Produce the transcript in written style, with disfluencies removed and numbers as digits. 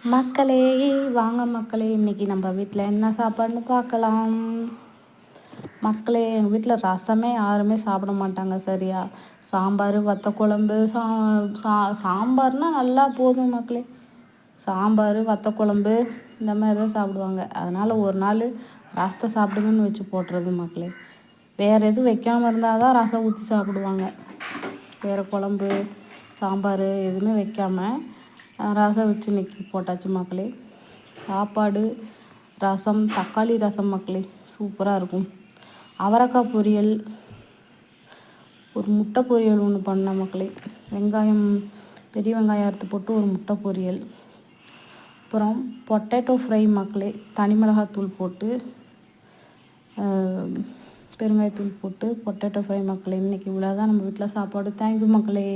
மக்களே, வாங்க மக்களே, இன்னைக்கு நம்ம வீட்டில் என்ன சாப்பாடுன்னு பார்க்கலாம். மக்களே, எங்கள் வீட்டில் ரசமே யாருமே சாப்பிட மாட்டாங்க சரியா. சாம்பார், வத்த குழம்பு, சாம்பார்னால் நல்லா போதும் மக்களே. சாம்பார், வத்த குழம்பு இந்த மாதிரி தான் சாப்பிடுவாங்க. அதனால் ஒரு நாள் ரசத்தை சாப்பிடுங்கன்னு வச்சு போட்டுறது மக்களே. வேறு எதுவும் வைக்காமல் இருந்தால் தான் ரசம் ஊற்றி சாப்பிடுவாங்க. வேறு குழம்பு, சாம்பார் எதுவுமே வைக்காமல் ரசம் வச்சு இன்னைக்கு போட்டாச்சு மக்களே. சாப்பாடு, ரசம், தக்காளி ரசம் மக்களே, சூப்பராக இருக்கும். அவரைக்காய் பொரியல், ஒரு முட்டை பொரியல் ஒன்று பண்ண மக்களே. பெரிய வெங்காயம் அறுத்து போட்டு ஒரு முட்டை பொரியல். அப்புறம் பொட்டேட்டோ ஃப்ரை மக்களே, தனி மிளகாத்தூள் போட்டு பெருங்காயத்தூள் போட்டு பொட்டேட்டோ ஃப்ரை மக்களே. இன்றைக்கி இவ்வளோ தான் நம்ம வீட்டில் சாப்பாடு. தேங்க்யூ மக்களே.